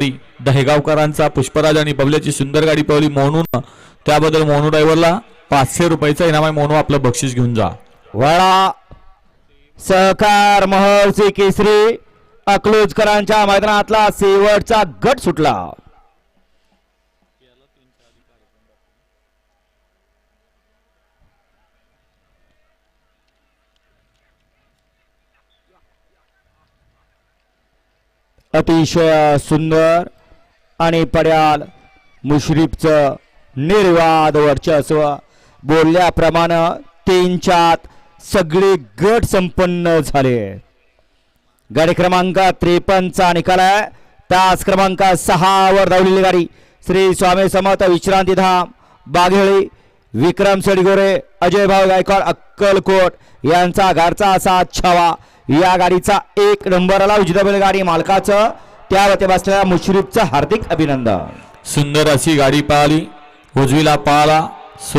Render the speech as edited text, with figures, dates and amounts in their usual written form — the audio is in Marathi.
दहेगावकरांचा पुष्पराज आणि बबल्याची सुंदर गाडी पळवली मोनू, त्याबद्दल मोनू ड्रायव्हरला 500 रुपयाचा इनाम आहे. मोनू आपलं बक्षीस घेऊन जा. वळा सहकार महर्षी केसरी अकलूजकरांच्या मैदानातला शेवटचा गट सुटला. अतिशय सुंदर आणि पड्याल मुश्रीफचं निर्वाद वर्चस्व. बोलल्याप्रमाणे 3च्यात सगळे गट संपन्न झाले. गाडी क्रमांक 53चा निकाल आहे. तास क्रमांक 6 वर धावलेली गाडी श्री स्वामी समर्थ विश्रांतीधाम बागेळी विक्रम सडगोरे अजय भाऊ गायकवाड अक्कलकोट यांचा घरचा असा छावा. या गाडीचा 1 नंबरला उजव्या बैलगाडी मालकाचं त्यावरती बसलेल्या मुश्रीफचं हार्दिक अभिनंदन. सुंदर अशी गाडी पळाली, उजवीला पळाला